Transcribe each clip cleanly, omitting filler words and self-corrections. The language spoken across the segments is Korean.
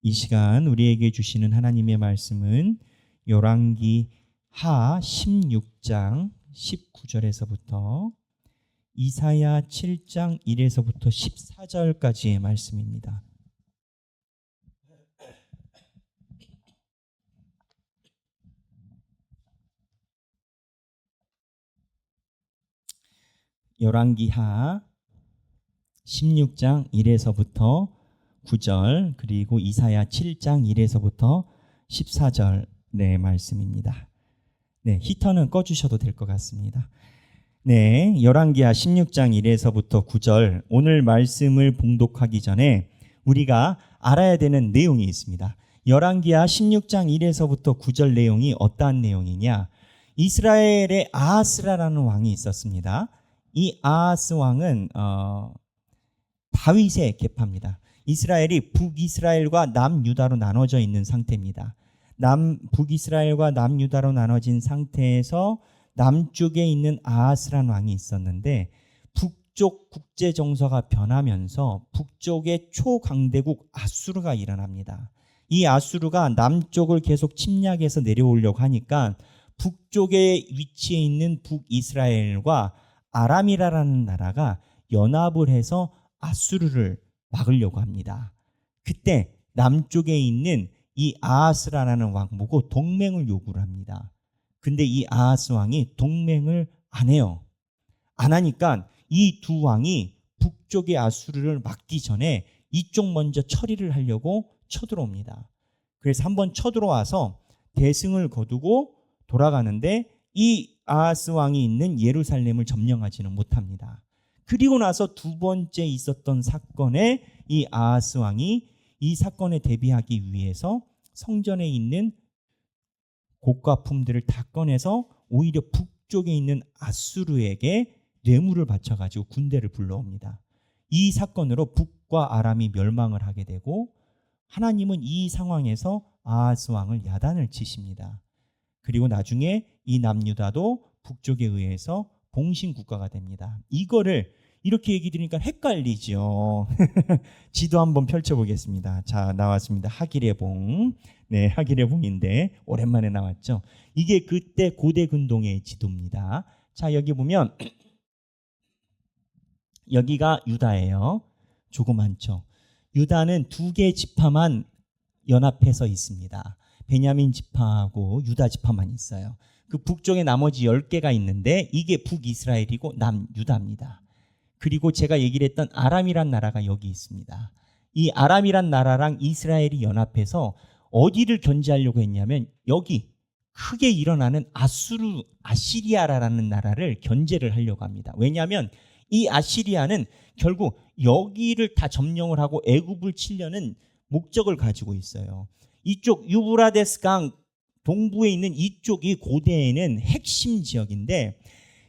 이 시간 우리에게 주시는 하나님의 말씀은 열왕기 하 16장 19절에서부터 이사야 7장 1에서부터 14절까지의 말씀입니다. 열왕기 하 16장 1에서부터 9절 그리고 이사야 7장 1에서부터 14절의 말씀입니다. 네, 히터는 꺼주셔도 될 것 같습니다. 네, 열왕기하 16장 1에서부터 9절 오늘 말씀을 봉독하기 전에 우리가 알아야 되는 내용이 있습니다. 열왕기하 16장 1에서부터 9절 내용이 어떠한 내용이냐? 이스라엘에 아하스라라는 왕이 있었습니다. 이 아하스 왕은 다윗의 계파입니다. 이스라엘이 북이스라엘과 남유다로 나눠져 있는 상태입니다. 북이스라엘과 남유다로 나눠진 상태에서 남쪽에 있는 아하스란 왕이 있었는데 북쪽 국제 정서가 변하면서 북쪽의 초강대국 아수르가 일어납니다. 이 아수르가 남쪽을 계속 침략해서 내려오려고 하니까 북쪽에 위치해 있는 북이스라엘과 아람이라는 나라가 연합을 해서 아수르를 막으려고 합니다. 그때 남쪽에 있는 이 아하스라라는 왕 보고 동맹을 요구를 합니다. 근데 이 아하스 왕이 동맹을 안 해요. 안 하니까 이 두 왕이 북쪽의 아수르를 막기 전에 이쪽 먼저 처리를 하려고 쳐들어옵니다. 그래서 한번 쳐들어와서 대승을 거두고 돌아가는데 이 아하스 왕이 있는 예루살렘을 점령하지는 못합니다. 그리고 나서 두 번째 있었던 사건에 이 아하스 왕이 이 사건에 대비하기 위해서 성전에 있는 고가품들을 다 꺼내서 오히려 북쪽에 있는 아수르에게 뇌물을 바쳐가지고 군대를 불러옵니다. 이 사건으로 북과 아람이 멸망을 하게 되고 하나님은 이 상황에서 아하스 왕을 야단을 치십니다. 그리고 나중에 이 남유다도 북쪽에 의해서 봉신국가가 됩니다. 이거를 이렇게 얘기 드리니까 헷갈리죠. 지도 한번 펼쳐보겠습니다. 자, 나왔습니다. 하기레봉. 네, 하기레봉인데 오랜만에 나왔죠. 이게 그때 고대 근동의 지도입니다. 자, 여기 보면 여기가 유다예요. 조그맣죠. 유다는 두 개의 지파만 연합해서 있습니다. 베냐민 지파하고 유다 지파만 있어요. 그 북쪽에 나머지 10개가 있는데 이게 북이스라엘이고 남유다입니다. 그리고 제가 얘기를 했던 아람이란 나라가 여기 있습니다. 이 아람이란 나라랑 이스라엘이 연합해서 어디를 견제하려고 했냐면 여기 크게 일어나는 아시리아라는 나라를 견제를 하려고 합니다. 왜냐하면 이 아시리아는 결국 여기를 다 점령을 하고 애굽을 치려는 목적을 가지고 있어요. 이쪽 유브라데스 강 동부에 있는 이쪽이 고대에는 핵심 지역인데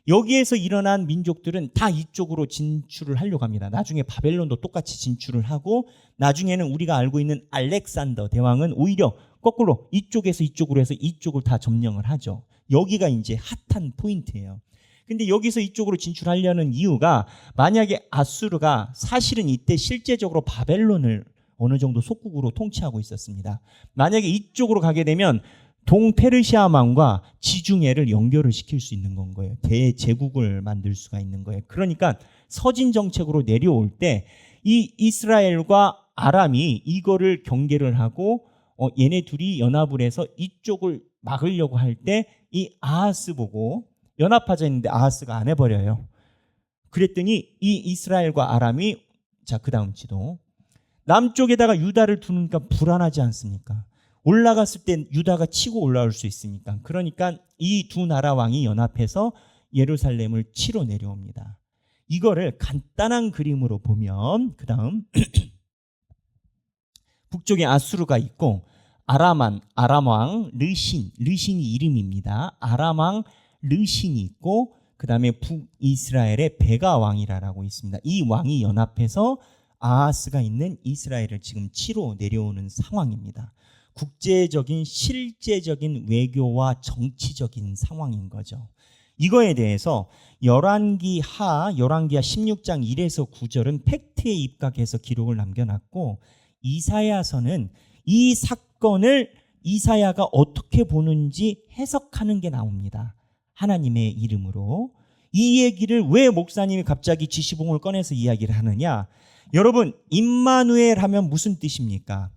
여기에서 일어난 민족들은 다 이쪽으로 진출을 하려고 합니다. 나중에 바벨론도 똑같이 진출을 하고 나중에는 우리가 알고 있는 알렉산더 대왕은 오히려 거꾸로 이쪽에서 이쪽으로 해서 이쪽을 다 점령을 하죠. 여기가 이제 핫한 포인트예요. 근데 여기서 이쪽으로 진출하려는 이유가 만약에 아수르가 사실은 이때 실제적으로 바벨론을 어느 정도 속국으로 통치하고 있었습니다. 만약에 이쪽으로 가게 되면 동페르시아만과 지중해를 연결을 시킬 수 있는 건 거예요. 대제국을 만들 수가 있는 거예요. 그러니까 서진 정책으로 내려올 때 이 이스라엘과 아람이 이거를 경계를 하고 얘네 둘이 연합을 해서 이쪽을 막으려고 할 때 이 아하스 보고 연합하자 했는데 아하스가 안 해버려요. 그랬더니 이 이스라엘과 아람이 자, 그 다음 지도 남쪽에다가 유다를 두니까 불안하지 않습니까? 올라갔을 때 유다가 치고 올라올 수 있으니까. 그러니까 이 두 나라 왕이 연합해서 예루살렘을 치러 내려옵니다. 이거를 간단한 그림으로 보면 그 다음 북쪽에 아수르가 있고 아람왕 르신이 이름입니다. 아람왕 르신이 있고 그 다음에 북이스라엘의 베가 왕이라고 있습니다. 이 왕이 연합해서 아하스가 있는 이스라엘을 지금 치러 내려오는 상황입니다. 국제적인 실제적인 외교와 정치적인 상황인 거죠. 이거에 대해서 열왕기하 16장 1에서 9절은 팩트에 입각해서 기록을 남겨놨고 이사야서는 이 사건을 이사야가 어떻게 보는지 해석하는 게 나옵니다. 하나님의 이름으로. 이 얘기를 왜 목사님이 갑자기 지시봉을 꺼내서 이야기를 하느냐? 여러분, 임마누엘 하면 무슨 뜻입니까?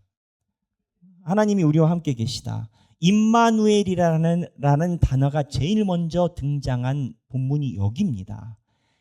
하나님이 우리와 함께 계시다. 임마누엘이라는 단어가 제일 먼저 등장한 본문이 여기입니다.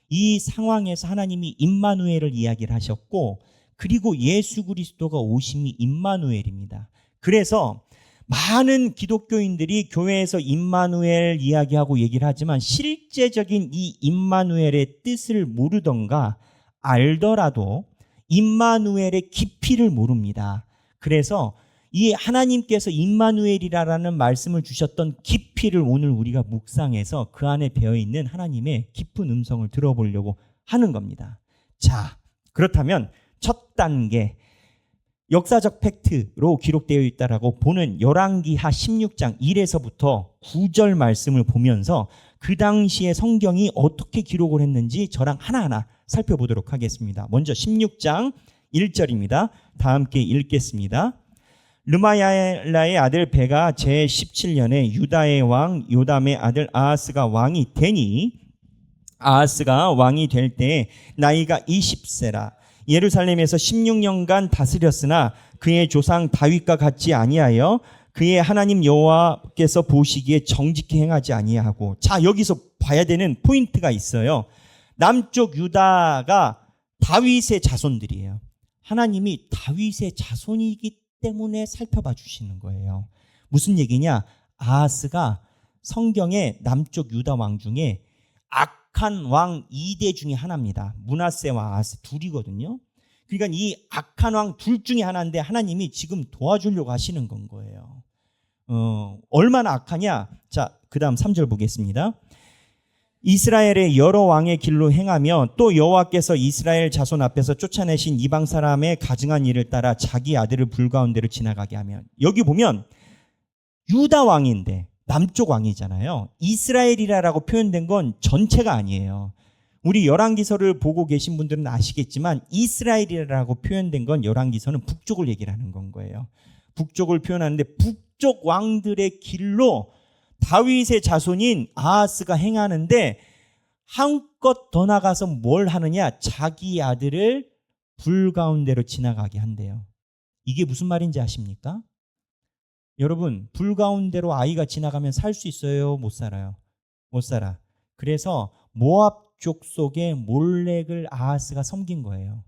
이 상황에서 하나님이 임마누엘을 이야기를 하셨고, 그리고 예수 그리스도가 오심이 임마누엘입니다. 그래서 많은 기독교인들이 교회에서 임마누엘 이야기하고 얘기를 하지만 실제적인 이 임마누엘의 뜻을 모르던가 알더라도 임마누엘의 깊이를 모릅니다. 그래서 이 하나님께서 임마누엘이라는 말씀을 주셨던 깊이를 오늘 우리가 묵상해서 그 안에 배어있는 하나님의 깊은 음성을 들어보려고 하는 겁니다. 자, 그렇다면 첫 단계, 역사적 팩트로 기록되어 있다라고 보는 열왕기하 16장 1에서부터 9절 말씀을 보면서 그 당시에 성경이 어떻게 기록을 했는지 저랑 하나하나 살펴보도록 하겠습니다. 먼저 16장 1절입니다. 다 함께 읽겠습니다. 르마야의 아들 베가 제17년에 유다의 왕 요담의 아들 아하스가 왕이 되니, 아하스가 왕이 될 때 나이가 20세라. 예루살렘에서 16년간 다스렸으나 그의 조상 다윗과 같지 아니하여 그의 하나님 여호와께서 보시기에 정직히 행하지 아니하고. 자, 여기서 봐야 되는 포인트가 있어요. 남쪽 유다가 다윗의 자손들이에요. 하나님이 다윗의 자손이기 때문에 살펴봐 주시는 거예요. 무슨 얘기냐? 아하스가 성경의 남쪽 유다 왕 중에 악한 왕 2대 중에 하나입니다. 므낫세와 아하스 둘이거든요. 그러니까 이 악한 왕 둘 중에 하나인데 하나님이 지금 도와주려고 하시는 건 거예요. 얼마나 악하냐? 자, 그 다음 3절 보겠습니다. 이스라엘의 여러 왕의 길로 행하며 또 여호와께서 이스라엘 자손 앞에서 쫓아내신 이방 사람의 가증한 일을 따라 자기 아들을 불가운데로 지나가게 하면. 여기 보면 유다 왕인데 남쪽 왕이잖아요. 이스라엘이라고 표현된 건 전체가 아니에요. 우리 열왕기서를 보고 계신 분들은 아시겠지만 이스라엘이라고 표현된 건 열왕기서는 북쪽을 얘기를 하는 건 거예요. 북쪽을 표현하는데 북쪽 왕들의 길로 다윗의 자손인 아하스가 행하는데 한껏 더 나가서 뭘 하느냐? 자기 아들을 불 가운데로 지나가게 한대요. 이게 무슨 말인지 아십니까? 여러분, 불 가운데로 아이가 지나가면 살 수 있어요? 못 살아요? 못 살아. 그래서 모압 족속의 몰렉을 아하스가 섬긴 거예요.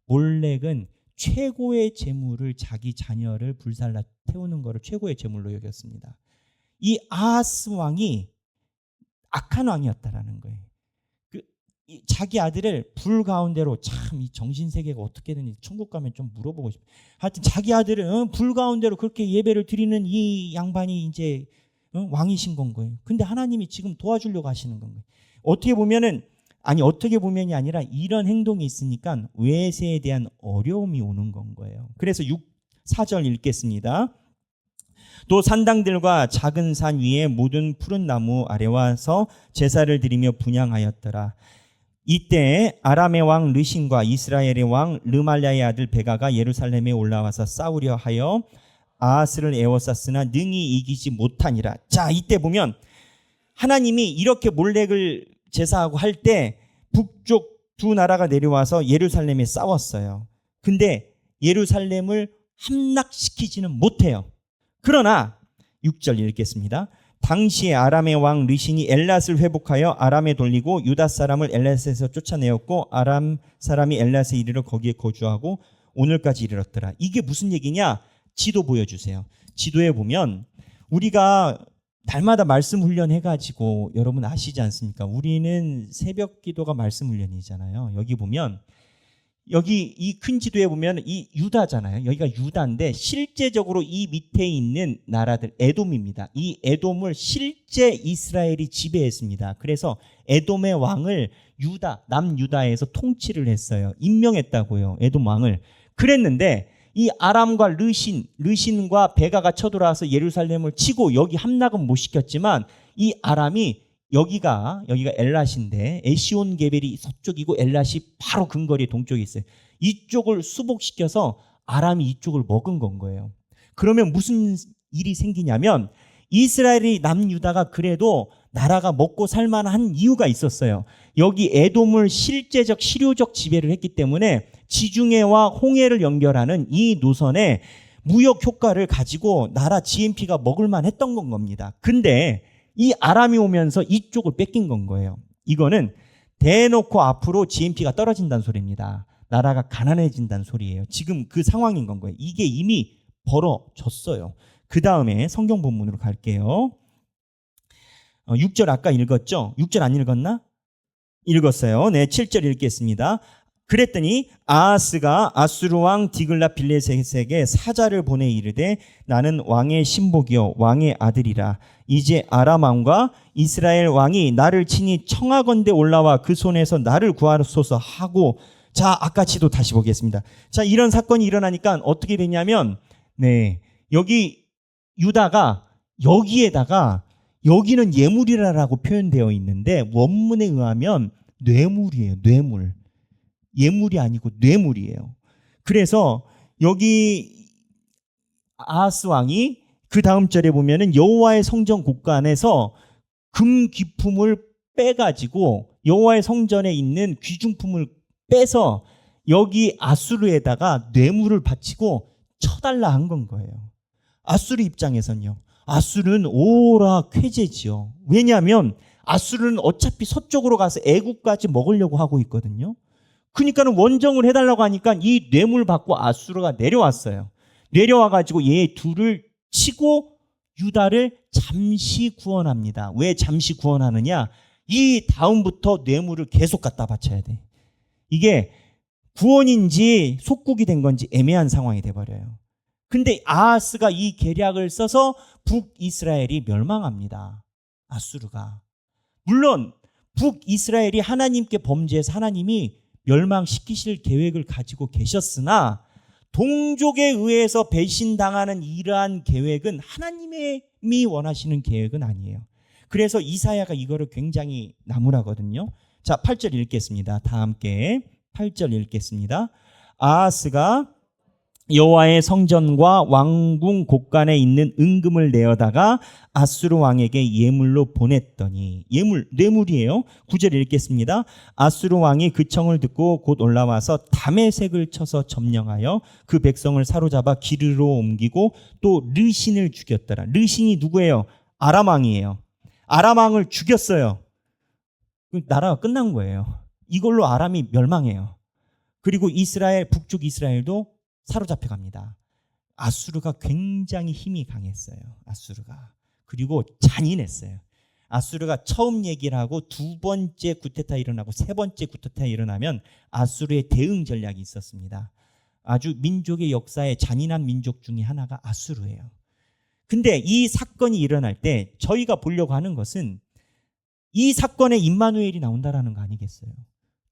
몰렉은 최고의 재물을, 자기 자녀를 불살라 태우는 것을 최고의 재물로 여겼습니다. 이 아하스 왕이 악한 왕이었다라는 거예요. 자기 아들을 불 가운데로, 참 이 정신세계가 어떻게 되는지 천국 가면 좀 물어보고 싶어요. 하여튼 자기 아들을 불 가운데로 그렇게 예배를 드리는 이 양반이 이제 왕이신 건 거예요. 근데 하나님이 지금 도와주려고 하시는 건 거예요. 어떻게 보면이 아니라 이런 행동이 있으니까 외세에 대한 어려움이 오는 건 거예요. 그래서 4절 읽겠습니다. 또 산당들과 작은 산 위에 모든 푸른 나무 아래 와서 제사를 드리며 분향하였더라. 이때 아람의 왕 르신과 이스라엘의 왕 르말랴의 아들 베가가 예루살렘에 올라와서 싸우려 하여 아하스를 에워쌌으나 능히 이기지 못하니라. 자, 이때 보면 하나님이 이렇게 몰렉을 제사하고 할 때 북쪽 두 나라가 내려와서 예루살렘에 싸웠어요. 근데 예루살렘을 함락시키지는 못해요. 그러나 6절 읽겠습니다. 당시에 아람의 왕 르신이 엘랏을 회복하여 아람에 돌리고 유다 사람을 엘랏에서 쫓아내었고 아람 사람이 엘랏에 이르러 거기에 거주하고 오늘까지 이르렀더라. 이게 무슨 얘기냐? 지도 보여주세요. 지도에 보면 우리가 날마다 말씀 훈련 해가지고 여러분 아시지 않습니까? 우리는 새벽 기도가 말씀 훈련이잖아요. 여기 보면 여기 이 큰 지도에 보면 이 유다잖아요. 여기가 유다인데 실제적으로 이 밑에 있는 나라들 에돔입니다. 이 에돔을 실제 이스라엘이 지배했습니다. 그래서 에돔의 왕을 남유다에서 통치를 했어요. 임명했다고요. 에돔 왕을. 그랬는데 이 아람과 르신과 베가가 쳐들어와서 예루살렘을 치고 여기 함락은 못 시켰지만 이 아람이 여기가 엘랏인데 에시온 게벨이 서쪽이고 엘랏이 바로 근거리 동쪽에 있어요. 이쪽을 수복시켜서 아람이 이쪽을 먹은 건 거예요. 그러면 무슨 일이 생기냐면 이스라엘이 남유다가 그래도 나라가 먹고 살만한 이유가 있었어요. 여기 에돔을 실제적 실효적 지배를 했기 때문에 지중해와 홍해를 연결하는 이 노선에 무역 효과를 가지고 나라 GNP가 먹을만 했던 건 겁니다. 근데 이 아람이 오면서 이쪽을 뺏긴 건 거예요. 이거는 대놓고 앞으로 GNP가 떨어진다는 소리입니다. 나라가 가난해진다는 소리예요. 지금 그 상황인 건 거예요. 이게 이미 벌어졌어요. 그 다음에 성경 본문으로 갈게요. 6절 아까 읽었죠? 6절 안 읽었나? 읽었어요. 네, 7절 읽겠습니다. 그랬더니 아하스가 아수르 왕 디글라 빌레셋에게 사자를 보내 이르되 나는 왕의 신복이요 왕의 아들이라. 이제 아람 왕과 이스라엘 왕이 나를 친히 청하건대 올라와 그 손에서 나를 구하소서 하고. 자, 아까치도 다시 보겠습니다. 자, 이런 사건이 일어나니까 어떻게 되냐면 네, 여기 유다가 여기에다가 여기는 예물이라고 표현되어 있는데 원문에 의하면 뇌물이에요. 뇌물. 예물이 아니고 뇌물이에요. 그래서 여기 아하스 왕이 그 다음 절에 보면은 여호와의 성전 곳간에서 금 귀품을 빼가지고 여호와의 성전에 있는 귀중품을 빼서 여기 아수르에다가 뇌물을 바치고 쳐달라 한 건 거예요. 아수르 입장에서는요. 아수르는 오라 쾌재지요. 왜냐하면 아수르는 어차피 서쪽으로 가서 애국까지 먹으려고 하고 있거든요. 그러니까는 원정을 해달라고 하니까 이 뇌물 받고 아수르가 내려왔어요. 내려와가지고 얘 둘을 치고 유다를 잠시 구원합니다. 왜 잠시 구원하느냐? 이 다음부터 뇌물을 계속 갖다 바쳐야 돼. 이게 구원인지 속국이 된 건지 애매한 상황이 돼버려요. 근데 아하스가 이 계략을 써서 북이스라엘이 멸망합니다. 아수르가. 물론 북이스라엘이 하나님께 범죄해서 하나님이 멸망시키실 계획을 가지고 계셨으나 동족에 의해서 배신당하는 이러한 계획은 하나님이 원하시는 계획은 아니에요. 그래서 이사야가 이거를 굉장히 나무라거든요. 자, 8절 읽겠습니다. 다 함께 8절 읽겠습니다. 아하스가 여호와의 성전과 왕궁 곳간에 있는 은금을 내어다가 아수르 왕에게 예물로 보냈더니, 예물, 뇌물이에요. 9절 읽겠습니다. 아수르 왕이 그 청을 듣고 곧 올라와서 다메섹을 쳐서 점령하여 그 백성을 사로잡아 기르로 옮기고 또 르신을 죽였더라. 르신이 누구예요? 아람 왕이에요. 아람 왕을 죽였어요. 나라가 끝난 거예요. 이걸로 아람이 멸망해요. 그리고 이스라엘, 북쪽 이스라엘도 사로잡혀 갑니다. 아수르가 굉장히 힘이 강했어요. 아수르가. 그리고 잔인했어요. 아수르가 처음 얘기를 하고 두 번째 구테타 일어나고 세 번째 구테타 일어나면 아수르의 대응 전략이 있었습니다. 아주 민족의 역사에 잔인한 민족 중에 하나가 아수르예요. 근데 이 사건이 일어날 때 저희가 보려고 하는 것은 이 사건에 임마누엘이 나온다라는 거 아니겠어요?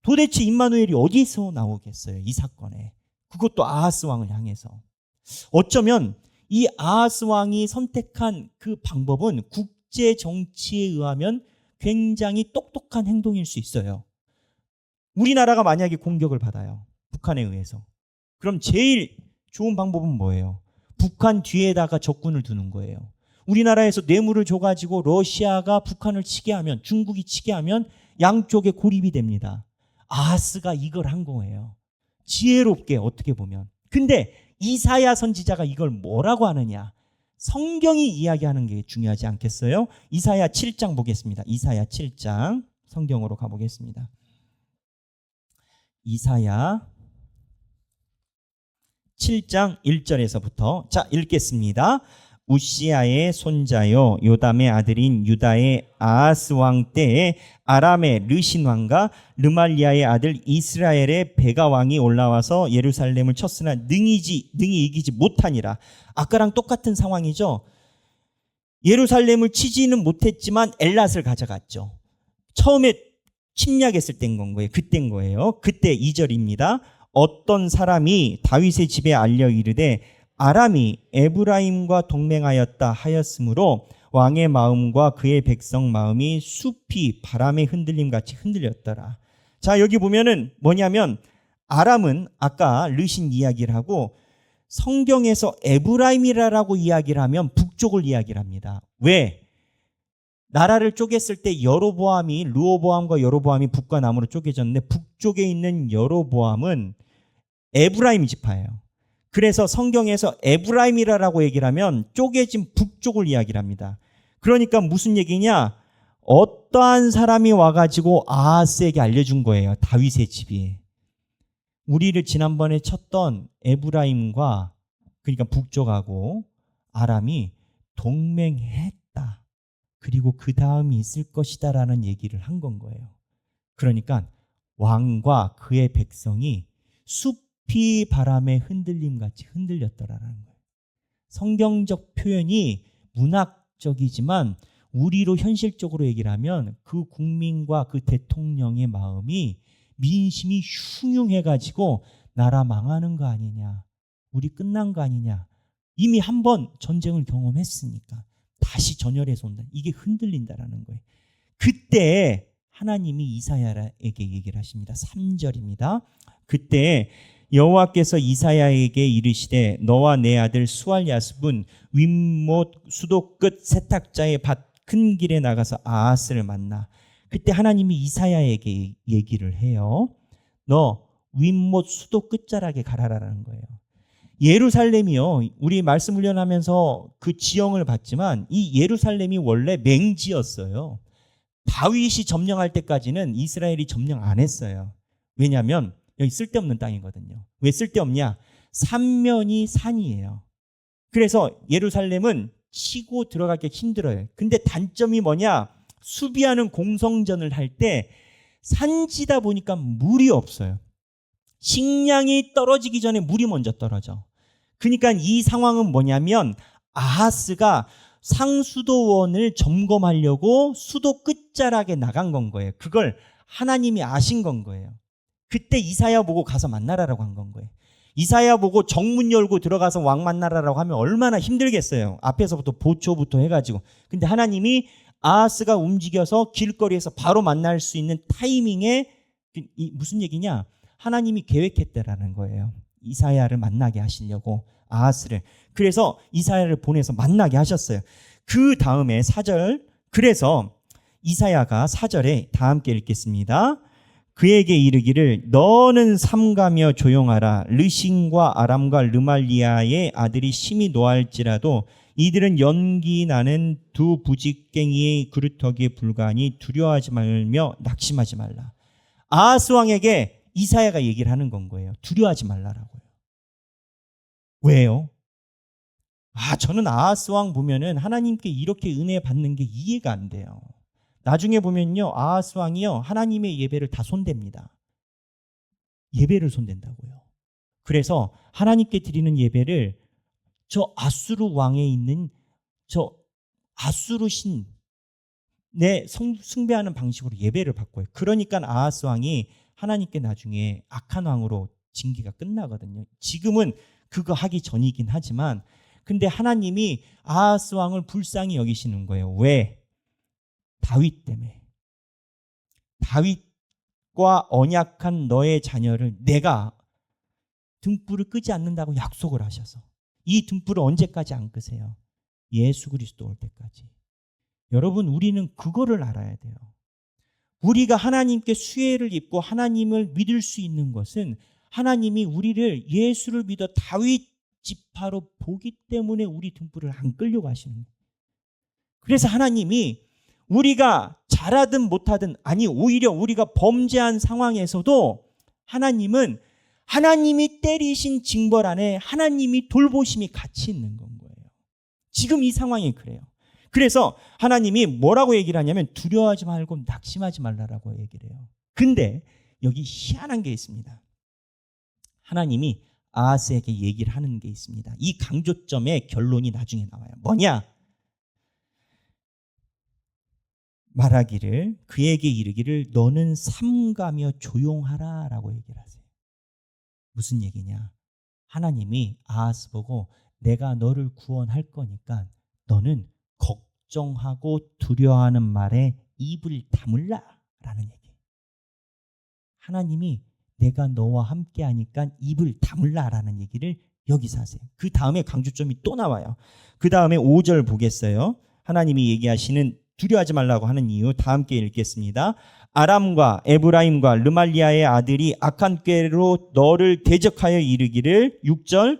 도대체 임마누엘이 어디서 나오겠어요? 이 사건에. 그것도 아하스 왕을 향해서. 어쩌면 이 아하스 왕이 선택한 그 방법은 국제 정치에 의하면 굉장히 똑똑한 행동일 수 있어요. 우리나라가 만약에 공격을 받아요. 북한에 의해서. 그럼 제일 좋은 방법은 뭐예요? 북한 뒤에다가 적군을 두는 거예요. 우리나라에서 뇌물을 줘가지고 러시아가 북한을 치게 하면, 중국이 치게 하면 양쪽에 고립이 됩니다. 아하스가 이걸 한 거예요. 지혜롭게 어떻게 보면. 근데 이사야 선지자가 이걸 뭐라고 하느냐? 성경이 이야기하는 게 중요하지 않겠어요? 이사야 7장 보겠습니다. 이사야 7장 성경으로 가보겠습니다. 이사야 7장 1절에서부터 자 읽겠습니다. 우시아의 손자요 요담의 아들인 유다의 아하스 왕 때에 아람의 르신 왕과 르말리아의 아들 이스라엘의 베가 왕이 올라와서 예루살렘을 쳤으나 능히 이기지 못하니라. 아까랑 똑같은 상황이죠. 예루살렘을 치지는 못했지만 엘랏을 가져갔죠. 처음에 침략했을 땐 건 거예요. 그때인 거예요. 그때 2절입니다. 어떤 사람이 다윗의 집에 알려 이르되 아람이 에브라임과 동맹하였다 하였으므로 왕의 마음과 그의 백성 마음이 숲이 바람의 흔들림 같이 흔들렸더라. 자, 여기 보면은 뭐냐면 아람은 아까 르신 이야기를 하고 성경에서 에브라임이라고 이야기를 하면 북쪽을 이야기를 합니다. 왜? 나라를 쪼갰을 때 르호보암과 여로보암이 북과 남으로 쪼개졌는데 북쪽에 있는 여로보암은 에브라임 지파예요. 그래서 성경에서 에브라임이라고 얘기를 하면 쪼개진 북쪽을 이야기를 합니다. 그러니까 무슨 얘기냐? 어떠한 사람이 와가지고 아하스에게 알려준 거예요. 다윗의 집이. 우리를 지난번에 쳤던 에브라임과 그러니까 북쪽하고 아람이 동맹했다. 그리고 그 다음이 있을 것이다라는 얘기를 한 건 거예요. 그러니까 왕과 그의 백성이 숲이 바람에 흔들림같이 흔들렸더라라는 거예요. 성경적 표현이 문학적이지만 우리로 현실적으로 얘기를 하면 그 국민과 그 대통령의 마음이 민심이 흉흉해가지고 나라 망하는 거 아니냐, 우리 끝난 거 아니냐, 이미 한번 전쟁을 경험했으니까 다시 전열해서 온다. 이게 흔들린다라는 거예요. 그때 하나님이 이사야에게 얘기를 하십니다. 3절입니다. 그때 여호와께서 이사야에게 이르시되 너와 내 아들 수알야습은 윗못 수도 끝 세탁자의 밭 큰 길에 나가서 아하스를 만나. 그때 하나님이 이사야에게 얘기를 해요. 너 윗못 수도 끝자락에 가라라는 거예요. 예루살렘이요. 우리 말씀 훈련하면서 그 지형을 봤지만 이 예루살렘이 원래 맹지였어요. 다윗이 점령할 때까지는 이스라엘이 점령 안 했어요. 왜냐하면 여기 쓸데없는 땅이거든요. 왜 쓸데없냐? 삼면이 산이에요. 그래서 예루살렘은 치고 들어가기 힘들어요. 근데 단점이 뭐냐? 수비하는 공성전을 할 때 산지다 보니까 물이 없어요. 식량이 떨어지기 전에 물이 먼저 떨어져. 그러니까 이 상황은 뭐냐면 아하스가 상수도원을 점검하려고 수도 끝자락에 나간 건 거예요. 그걸 하나님이 아신 건 거예요. 그때 이사야 보고 가서 만나라라고 한 건 거예요. 이사야 보고 정문 열고 들어가서 왕 만나라라고 하면 얼마나 힘들겠어요. 앞에서부터 보초부터 해가지고. 근데 하나님이 아하스가 움직여서 길거리에서 바로 만날 수 있는 타이밍에 무슨 얘기냐? 하나님이 계획했다라는 거예요. 이사야를 만나게 하시려고 아하스를. 그래서 이사야를 보내서 만나게 하셨어요. 그 다음에 4절. 그래서 이사야가 4절에 다 함께 읽겠습니다. 그에게 이르기를 너는 삼가며 조용하라. 르신과 아람과 르말리아의 아들이 심히 노할지라도 이들은 연기 나는 두 부직갱이의 그루터기에 불과하니 두려워하지 말며 낙심하지 말라. 아하스 왕에게 이사야가 얘기를 하는 건 거예요. 두려워하지 말라라고요. 왜요? 저는 아하스 왕 보면은 하나님께 이렇게 은혜 받는 게 이해가 안 돼요. 나중에 보면요, 아하스 왕이요, 하나님의 예배를 다 손댑니다. 예배를 손댄다고요. 그래서 하나님께 드리는 예배를 저 아수르 왕에 있는 저 아수르 신에 숭배하는 방식으로 예배를 바꿔요. 그러니까 아하스 왕이 하나님께 나중에 악한 왕으로 징계가 끝나거든요. 지금은 그거 하기 전이긴 하지만, 근데 하나님이 아하스 왕을 불쌍히 여기시는 거예요. 왜? 다윗 때문에. 다윗과 언약한 너의 자녀를 내가 등불을 끄지 않는다고 약속을 하셔서. 이 등불을 언제까지 안 끄세요? 예수 그리스도 올 때까지. 여러분, 우리는 그거를 알아야 돼요. 우리가 하나님께 수혜를 입고 하나님을 믿을 수 있는 것은 하나님이 우리를 예수를 믿어 다윗 지파로 보기 때문에 우리 등불을 안 끌려고 하시는 거예요. 그래서 하나님이 우리가 잘하든 못하든, 아니 오히려 우리가 범죄한 상황에서도 하나님은 하나님이 때리신 징벌 안에 하나님이 돌보심이 같이 있는 건 거예요. 지금 이 상황이 그래요. 그래서 하나님이 뭐라고 얘기를 하냐면 두려워하지 말고 낙심하지 말라라고 얘기를 해요. 근데 여기 희한한 게 있습니다. 하나님이 아하스에게 얘기를 하는 게 있습니다. 이 강조점의 결론이 나중에 나와요. 뭐냐? 말하기를, 그에게 이르기를 너는 삼가며 조용하라 라고 얘기를 하세요. 무슨 얘기냐? 하나님이 아하스 보고 내가 너를 구원할 거니까 너는 걱정하고 두려워하는 말에 입을 다물라 라는 얘기. 하나님이 내가 너와 함께 하니까 입을 다물라 라는 얘기를 여기 사세요. 그 다음에 강조점이 또 나와요. 그 다음에 5절 보겠어요. 하나님이 얘기하시는 두려워하지 말라고 하는 이유 다 함께 읽겠습니다. 아람과 에브라임과 르말리아의 아들이 악한 꾀로 너를 대적하여 이르기를 6절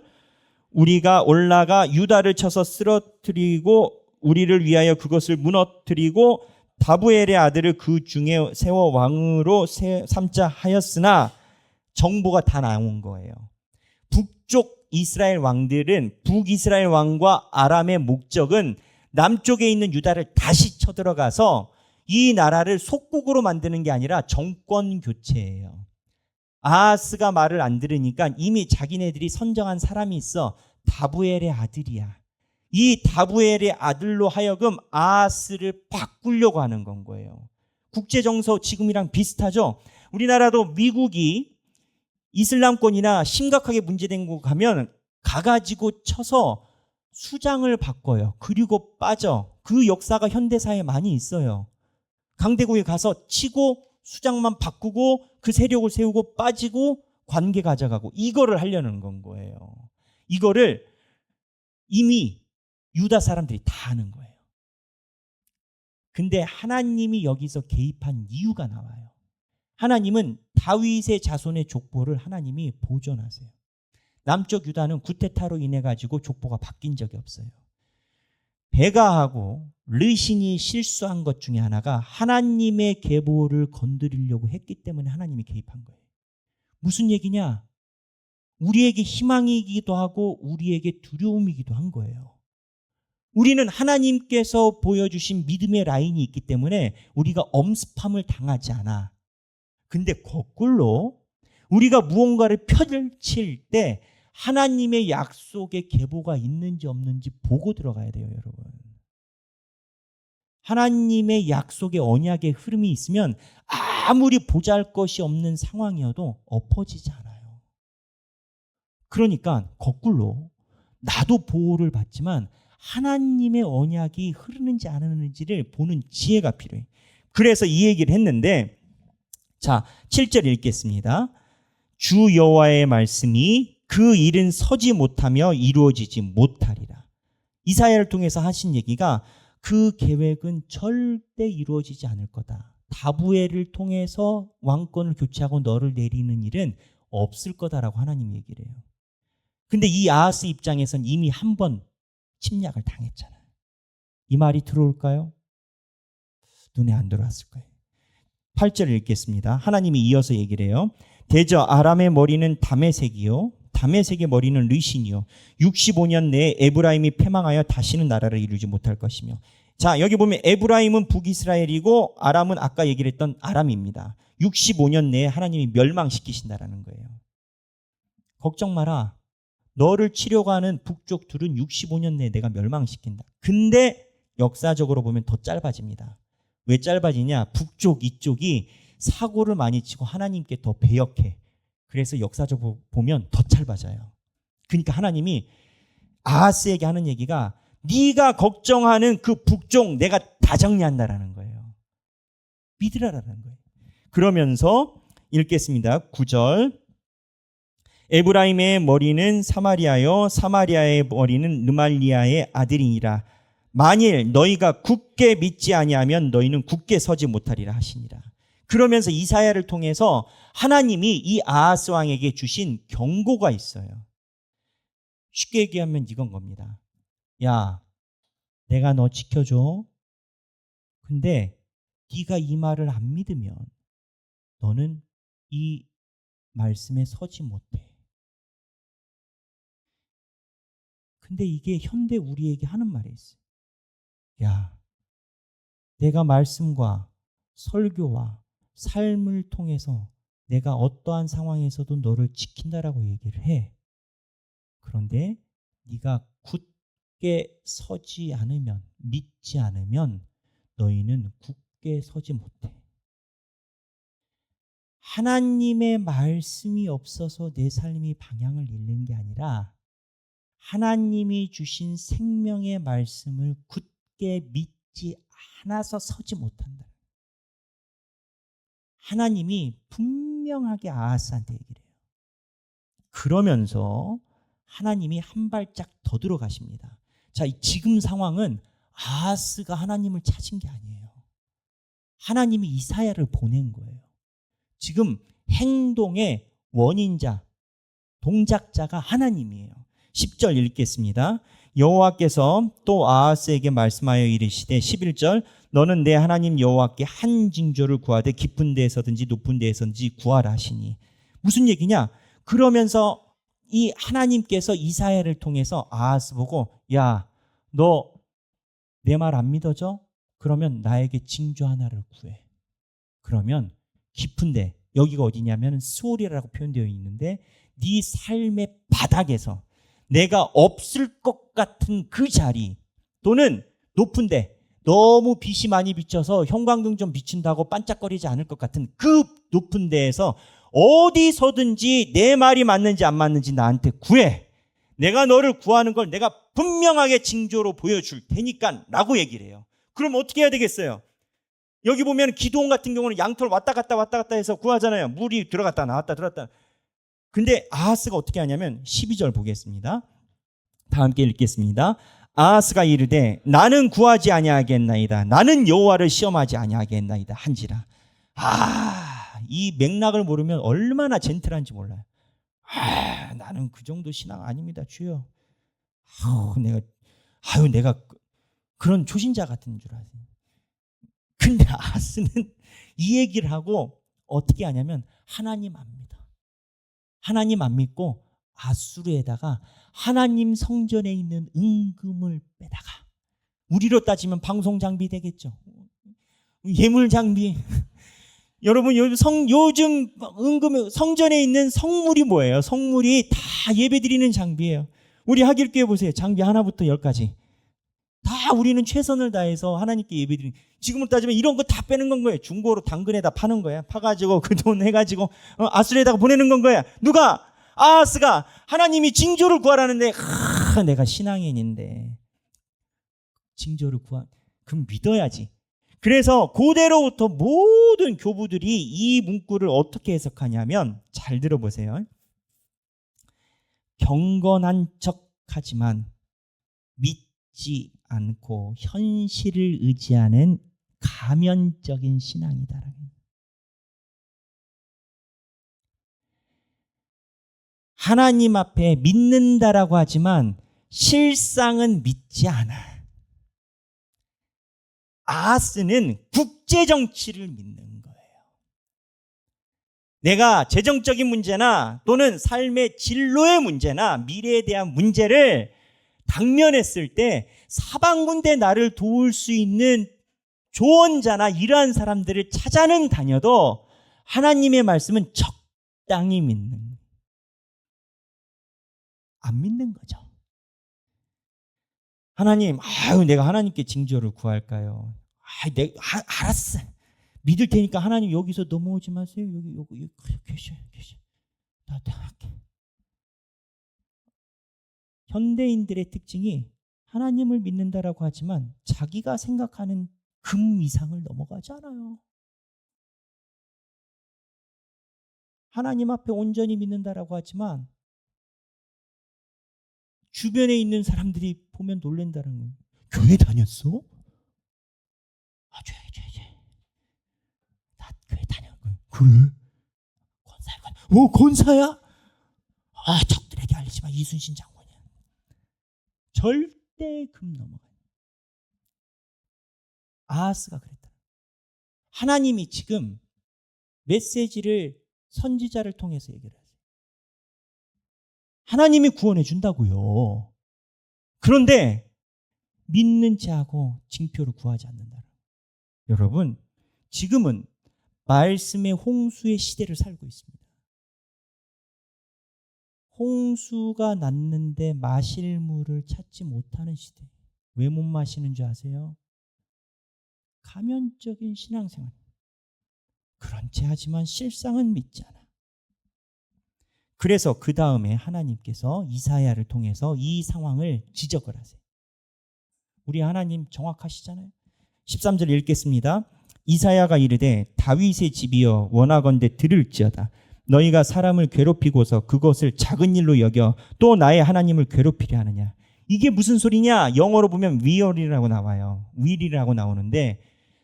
우리가 올라가 유다를 쳐서 쓰러뜨리고 우리를 위하여 그것을 무너뜨리고 다부엘의 아들을 그 중에 세워 왕으로 삼자 하였으나 정보가 다 나온 거예요. 북쪽 이스라엘 왕들은 북이스라엘 왕과 아람의 목적은 남쪽에 있는 유다를 다시 쳐들어가서 이 나라를 속국으로 만드는 게 아니라 정권 교체예요. 아하스가 말을 안 들으니까 이미 자기네들이 선정한 사람이 있어. 다부엘의 아들이야. 이 다부엘의 아들로 하여금 아하스를 바꾸려고 하는 건 거예요. 국제정서 지금이랑 비슷하죠. 우리나라도 미국이 이슬람권이나 심각하게 문제된 곳 가면 가가지고 쳐서 수장을 바꿔요. 그리고 빠져. 그 역사가 현대사에 많이 있어요. 강대국에 가서 치고 수장만 바꾸고 그 세력을 세우고 빠지고 관계 가져가고 이거를 하려는 건 거예요. 이거를 이미 유다 사람들이 다 아는 거예요. 근데 하나님이 여기서 개입한 이유가 나와요. 하나님은 다윗의 자손의 족보를 하나님이 보존하세요. 남쪽 유다는 구테타로 인해 가지고 족보가 바뀐 적이 없어요. 베가하고 르신이 실수한 것 중에 하나가 하나님의 계보를 건드리려고 했기 때문에 하나님이 개입한 거예요. 무슨 얘기냐? 우리에게 희망이기도 하고 우리에게 두려움이기도 한 거예요. 우리는 하나님께서 보여주신 믿음의 라인이 있기 때문에 우리가 엄습함을 당하지 않아. 근데 거꾸로 우리가 무언가를 펼칠 때 하나님의 약속의 계보가 있는지 없는지 보고 들어가야 돼요, 여러분. 하나님의 약속의 언약의 흐름이 있으면 아무리 보잘것이 없는 상황이어도 엎어지지 않아요. 그러니까 거꾸로 나도 보호를 받지만 하나님의 언약이 흐르는지 안 흐르는지를 보는 지혜가 필요해. 그래서 이 얘기를 했는데 자, 7절 읽겠습니다. 주 여호와의 말씀이 그 일은 서지 못하며 이루어지지 못하리라. 이사야를 통해서 하신 얘기가 그 계획은 절대 이루어지지 않을 거다. 다부엘을 통해서 왕권을 교체하고 너를 내리는 일은 없을 거다라고 하나님 얘기를 해요. 근데 이 아하스 입장에선 이미 한 번 침략을 당했잖아요. 이 말이 들어올까요? 눈에 안 들어왔을 거예요. 8절을 읽겠습니다. 하나님이 이어서 얘기를 해요. 대저 아람의 머리는 다메섹이요 다메섹의 머리는 르신이요 65년 내에 에브라임이 패망하여 다시는 나라를 이루지 못할 것이며. 자, 여기 보면 에브라임은 북이스라엘이고 아람은 아까 얘기를 했던 아람입니다. 65년 내에 하나님이 멸망시키신다라는 거예요. 걱정 마라. 너를 치려고 하는 북쪽 둘은 65년 내에 내가 멸망시킨다. 근데 역사적으로 보면 더 짧아집니다. 왜 짧아지냐? 북쪽 이쪽이 사고를 많이 치고 하나님께 더 배역해. 그래서 역사적으로 보면 더 짧아져요. 그러니까 하나님이 아하스에게 하는 얘기가 네가 걱정하는 그 북쪽 내가 다 정리한다라는 거예요. 믿으라라는 거예요. 그러면서 읽겠습니다. 9절 에브라임의 머리는 사마리아요 사마리아의 머리는 르말리아의 아들이니라. 만일 너희가 굳게 믿지 아니하면 너희는 굳게 서지 못하리라 하시니라. 그러면서 이사야를 통해서 하나님이 이 아하스 왕에게 주신 경고가 있어요. 쉽게 얘기하면 이건 겁니다. 야, 내가 너 지켜줘. 근데 네가 이 말을 안 믿으면 너는 이 말씀에 서지 못해. 근데 이게 현대 우리에게 하는 말이 있어요. 야, 내가 말씀과 설교와 삶을 통해서 내가 어떠한 상황에서도 너를 지킨다라고 얘기를 해. 그런데 네가 굳게 서지 않으면, 믿지 않으면 너희는 굳게 서지 못해. 하나님의 말씀이 없어서 내 삶이 방향을 잃는 게 아니라 하나님이 주신 생명의 말씀을 굳게 믿지 않아서 서지 못한다. 하나님이 분명하게 아하스한테 얘기를 해요. 그러면서 하나님이 한 발짝 더 들어가십니다. 자, 지금 상황은 아하스가 하나님을 찾은 게 아니에요. 하나님이 이사야를 보낸 거예요. 지금 행동의 원인자, 동작자가 하나님이에요. 10절 읽겠습니다. 여호와께서 또 아하스에게 말씀하여 이르시되 11절 너는 내 하나님 여호와께 한 징조를 구하되 깊은 데에서든지 높은 데에서든지 구하라 하시니. 무슨 얘기냐? 그러면서 이 하나님께서 이사야를 통해서 아하스 보고 야, 너 내 말 안 믿어져? 그러면 나에게 징조 하나를 구해. 그러면 깊은데, 여기가 어디냐면 스올이라고 표현되어 있는데 네 삶의 바닥에서 내가 없을 것 같은 그 자리, 또는 높은데 너무 빛이 많이 비쳐서 형광등 좀 비춘다고 반짝거리지 않을 것 같은 그 높은 데에서 어디서든지 내 말이 맞는지 안 맞는지 나한테 구해. 내가 너를 구하는 걸 내가 분명하게 징조로 보여줄 테니까 라고 얘기를 해요. 그럼 어떻게 해야 되겠어요? 여기 보면 기드온 같은 경우는 양털 왔다 갔다 해서 구하잖아요. 물이 들어갔다 나왔다 들어갔다. 근데 아하스가 어떻게 하냐면 12절 보겠습니다. 다 함께 읽겠습니다. 아하스가 이르되 나는 구하지 아니하겠나이다. 나는 여호와를 시험하지 아니하겠나이다 한지라. 이 맥락을 모르면 얼마나 젠틀한지 몰라요. 나는 그 정도 신앙 아닙니다, 주여. 내가 그런 초신자 같은 줄 아세요. 근데 아하스는 이 얘기를 하고 어떻게 하냐면 하나님 안 믿어. 하나님 안 믿고 아수르에다가 하나님 성전에 있는 은금을 빼다가, 우리로 따지면 방송 장비 되겠죠. 예물 장비. 여러분 요즘 은금 성전에 있는 성물이 뭐예요? 성물이 다 예배드리는 장비예요. 우리 하길교회 보세요. 장비 하나부터 10까지. 다 우리는 최선을 다해서 하나님께 예배드리는, 지금으로 따지면 이런 거 다 빼는 건 거예요. 중고로 당근에다 파는 거야. 파가지고 그 돈 해가지고 아수르에다가 보내는 건 거야. 누가? 아하스가 하나님이 징조를 구하라는데 내가 신앙인인데 징조를 그럼 믿어야지. 그래서 그대로부터 모든 교부들이 이 문구를 어떻게 해석하냐면, 잘 들어보세요. 경건한 척하지만 믿지 않고 현실을 의지하는 가면적인 신앙이다. 하나님 앞에 믿는다라고 하지만 실상은 믿지 않아. 아하스는 국제정치를 믿는 거예요. 내가 재정적인 문제나 또는 삶의 진로의 문제나 미래에 대한 문제를 당면했을 때 사방군데 나를 도울 수 있는 조언자나 이러한 사람들을 찾아는 다녀도 하나님의 말씀은 적당히 믿는 거예요. 안 믿는 거죠. 하나님, 내가 하나님께 징조를 구할까요? 알았어. 믿을 테니까 하나님 여기서 넘어오지 마세요. 여기 계셔. 나 할게. 현대인들의 특징이 하나님을 믿는다라고 하지만 자기가 생각하는 금 이상을 넘어가지 않아요. 하나님 앞에 온전히 믿는다라고 하지만 주변에 있는 사람들이 보면 놀란다는 거예요. 교회 다녔어? 죄. 나 교회 다녔고. 그래? 권사야? 적들에게 알리지 마. 이순신 장군이야. 절대 금 넘어가요. 아하스가 그랬다. 하나님이 지금 메시지를 선지자를 통해서 얘기를 하세요. 하나님이 구원해 준다고요. 그런데 믿는 체하고 징표를 구하지 않는다. 여러분, 지금은 말씀의 홍수의 시대를 살고 있습니다. 홍수가 났는데 마실 물을 찾지 못하는 시대. 왜 못 마시는 줄 아세요? 가면적인 신앙생활. 그런 체 하지만 실상은 믿지 않아. 그래서 그 다음에 하나님께서 이사야를 통해서 이 상황을 지적을 하세요. 우리 하나님 정확하시잖아요. 13절 읽겠습니다. 이사야가 이르되 다윗의 집이여 원하건대 들을지어다. 너희가 사람을 괴롭히고서 그것을 작은 일로 여겨 또 나의 하나님을 괴롭히려 하느냐. 이게 무슨 소리냐? 영어로 보면 will이라고 나와요. will이라고 나오는데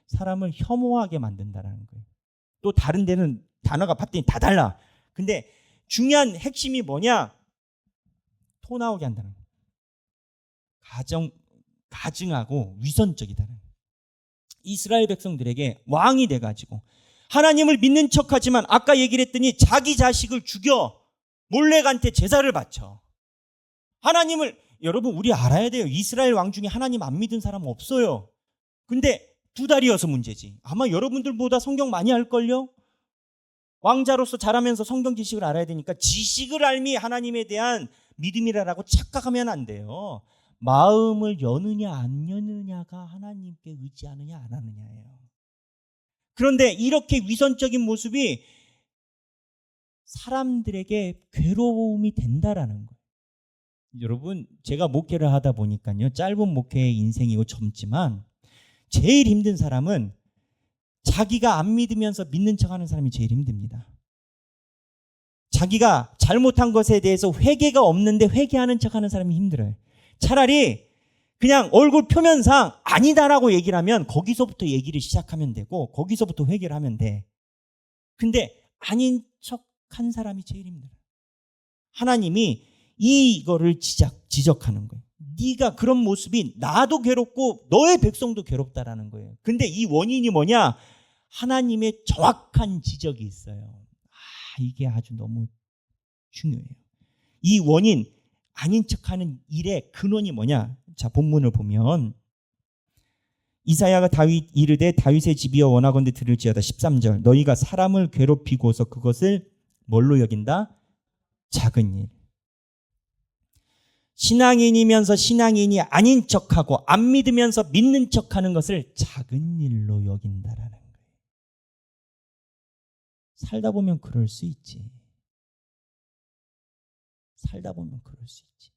사람을 혐오하게 만든다라는 거예요. 또 다른 데는 단어가 봤더니 다 달라. 근데 중요한 핵심이 뭐냐? 토 나오게 한다는 거예요. 가증하고 위선적이다는 거예요. 이스라엘 백성들에게 왕이 돼가지고 하나님을 믿는 척하지만 아까 얘기를 했더니 자기 자식을 죽여 몰렉한테 제사를 바쳐. 하나님을, 여러분 우리 알아야 돼요. 이스라엘 왕 중에 하나님 안 믿은 사람 없어요. 근데 두 달이어서 문제지. 아마 여러분들보다 성경 많이 알걸요? 왕자로서 자라면서 성경 지식을 알아야 되니까 지식을 알미 하나님에 대한 믿음이라고 착각하면 안 돼요. 마음을 여느냐 안 여느냐가 하나님께 의지하느냐 안 하느냐예요. 그런데 이렇게 위선적인 모습이 사람들에게 괴로움이 된다라는 거예요. 여러분, 제가 목회를 하다 보니까요, 짧은 목회의 인생이고 젊지만 제일 힘든 사람은 자기가 안 믿으면서 믿는 척하는 사람이 제일 힘듭니다. 자기가 잘못한 것에 대해서 회개가 없는데 회개하는 척하는 사람이 힘들어요. 차라리 그냥 얼굴 표면상 아니다라고 얘기를 하면 거기서부터 얘기를 시작하면 되고 거기서부터 회개를 하면 돼. 근데 아닌 척한 사람이 제일 힘들어요. 하나님이 이거를 지적하는 거예요. 네가 그런 모습이 나도 괴롭고 너의 백성도 괴롭다라는 거예요. 근데 이 원인이 뭐냐? 하나님의 정확한 지적이 있어요. 이게 아주 너무 중요해요. 이 원인, 아닌 척하는 일의 근원이 뭐냐? 자, 본문을 보면 이사야가 다윗 이르되 다윗의 집이여 원하건대 들을지어다. 13절. 너희가 사람을 괴롭히고서 그것을 뭘로 여긴다? 작은 일. 신앙인이면서 신앙인이 아닌 척하고 안 믿으면서 믿는 척하는 것을 작은 일로 여긴다라는 거예요. 살다 보면 그럴 수 있지. 살다 보면 그럴 수 있지.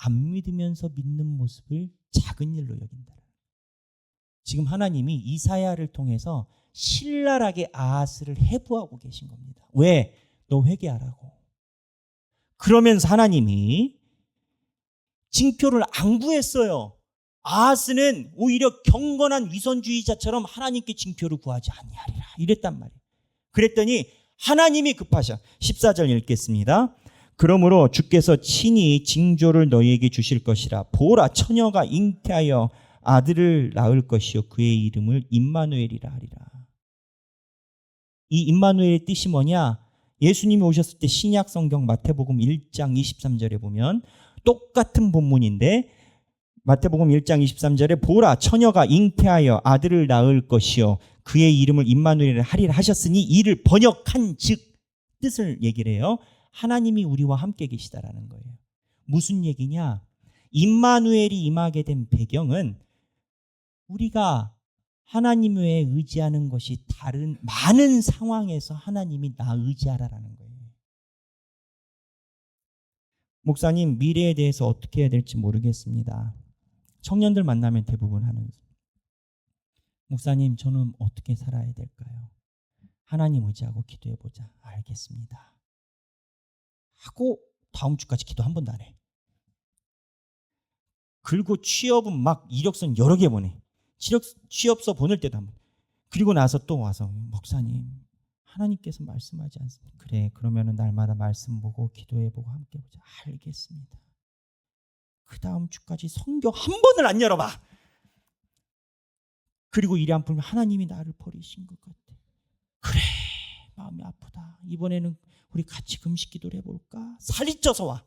안 믿으면서 믿는 모습을 작은 일로 여긴다. 지금 하나님이 이사야를 통해서 신랄하게 아하스를 해부하고 계신 겁니다. 왜? 너 회개하라고. 그러면서 하나님이 징표를 안 구했어요. 아하스는 오히려 경건한 위선주의자처럼 하나님께 징표를 구하지 아니하리라 이랬단 말이에요. 그랬더니 하나님이 급하셔. 14절 읽겠습니다. 그러므로 주께서 친히 징조를 너희에게 주실 것이라. 보라, 처녀가 잉태하여 아들을 낳을 것이요 그의 이름을 임마누엘이라 하리라. 이 임마누엘의 뜻이 뭐냐? 예수님이 오셨을 때 신약 성경 마태복음 1장 23절에 보면 똑같은 본문인데 마태복음 1장 23절에 보라, 처녀가 잉태하여 아들을 낳을 것이요 그의 이름을 임마누엘이라 하리라 하셨으니 이를 번역한 즉 뜻을 얘기를 해요. 하나님이 우리와 함께 계시다라는 거예요. 무슨 얘기냐? 임마누엘이 임하게 된 배경은 우리가 하나님 외에 의지하는 것이 다른 많은 상황에서 하나님이 나 의지하라라는 거예요. 목사님, 미래에 대해서 어떻게 해야 될지 모르겠습니다. 청년들 만나면 대부분 하는 목사님, 저는 어떻게 살아야 될까요? 하나님 의지하고 기도해보자. 알겠습니다. 하고 다음 주까지 기도 한 번도 안 해. 그리고 취업은 막 이력서 여러 개 보내. 취업서 보낼 때도 한 번. 그리고 나서 또 와서 목사님, 하나님께서 말씀하지 않습니까? 그래, 그러면은 날마다 말씀 보고 기도해보고 함께 보자. 알겠습니다. 그 다음 주까지 성경 한 번을 안 열어봐. 그리고 일이 안 풀면 하나님이 나를 버리신 것 같아. 그래, 마음이 아프다. 이번에는 우리 같이 금식 기도를 해볼까? 살이 쪄서 와.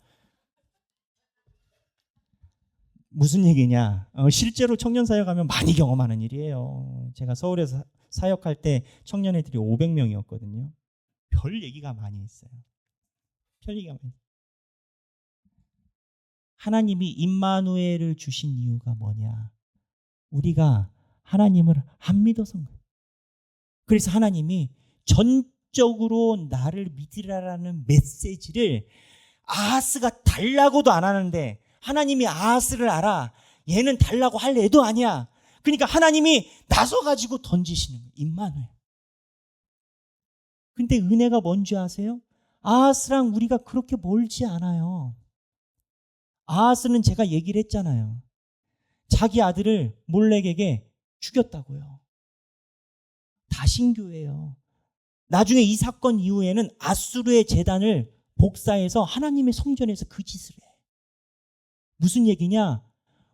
무슨 얘기냐? 실제로 청년 사역하면 많이 경험하는 일이에요. 제가 서울에서 사역할 때 청년 애들이 500명이었거든요. 별 얘기가 많이 있어요. 별 얘기가 많이. 하나님이 임마누엘을 주신 이유가 뭐냐? 우리가 하나님을 안 믿어서인 거예요. 그래서 하나님이 전적으로 나를 믿으라라는 메시지를 아하스가 달라고도 안 하는데 하나님이 아하스를 알아. 얘는 달라고 할 애도 아니야. 그러니까 하나님이 나서가지고 던지시는 거예요. 임마누엘. 근데 은혜가 뭔지 아세요? 아하스랑 우리가 그렇게 멀지 않아요. 아하스는 제가 얘기를 했잖아요. 자기 아들을 몰렉에게 죽였다고요. 다신교예요. 나중에 이 사건 이후에는 아수르의 제단을 복사해서 하나님의 성전에서 그 짓을 해. 무슨 얘기냐?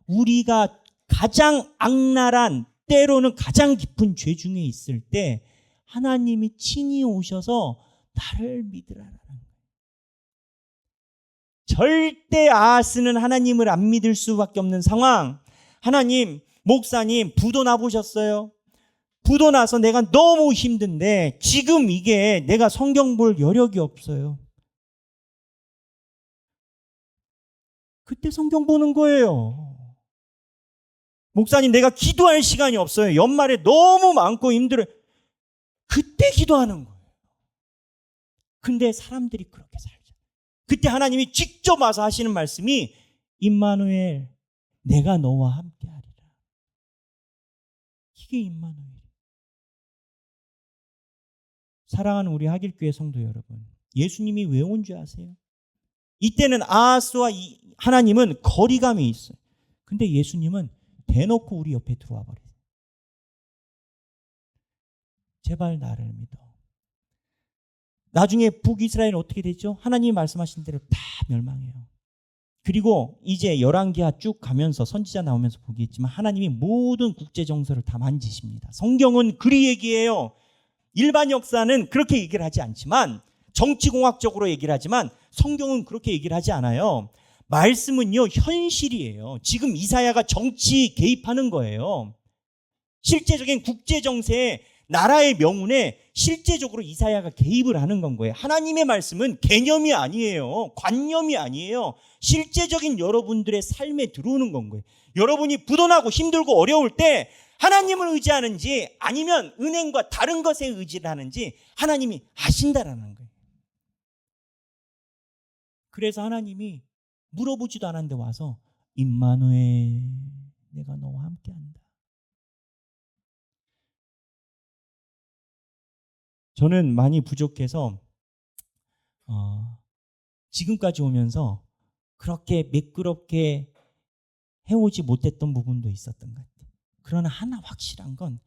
우리가 가장 악랄한, 때로는 가장 깊은 죄 중에 있을 때 하나님이 친히 오셔서 나를 믿으라는 거예요. 절대 아하스는 하나님을 안 믿을 수밖에 없는 상황. 하나님, 목사님, 부도 나보셨어요? 부도 나서 내가 너무 힘든데 지금 이게 내가 성경 볼 여력이 없어요. 그때 성경 보는 거예요. 목사님, 내가 기도할 시간이 없어요. 연말에 너무 많고 힘들어요. 그때 기도하는 거예요. 근데 사람들이 그렇게 살죠. 그때 하나님이 직접 와서 하시는 말씀이 임마누엘, 내가 너와 함께 하리라. 이게 임마누엘. 사랑하는 우리 하길교회 성도 여러분, 예수님이 왜 온 줄 아세요? 이때는 아하스와 하나님은 거리감이 있어요. 근데 예수님은 대놓고 우리 옆에 들어와 버려요. 제발 나를 믿어. 나중에 북이스라엘은 어떻게 되죠? 하나님이 말씀하신 대로 다 멸망해요. 그리고 이제 열왕기하 쭉 가면서 선지자 나오면서 보겠지만 하나님이 모든 국제 정서를 다 만지십니다. 성경은 그리 얘기해요. 일반 역사는 그렇게 얘기를 하지 않지만, 정치공학적으로 얘기를 하지만 성경은 그렇게 얘기를 하지 않아요. 말씀은요, 현실이에요. 지금 이사야가 정치 개입하는 거예요. 실제적인 국제 정세에, 나라의 명운에 실제적으로 이사야가 개입을 하는 건 거예요. 하나님의 말씀은 개념이 아니에요. 관념이 아니에요. 실제적인 여러분들의 삶에 들어오는 건 거예요. 여러분이 부도나고 힘들고 어려울 때 하나님을 의지하는지 아니면 은행과 다른 것에 의지를 하는지 하나님이 아신다라는 거예요. 그래서 하나님이 물어보지도 않았는데 와서 임마누엘, 내가 너와 함께한다. 저는 많이 부족해서 지금까지 오면서 그렇게 매끄럽게 해오지 못했던 부분도 있었던 것 같아요. 그러나 하나 확실한 건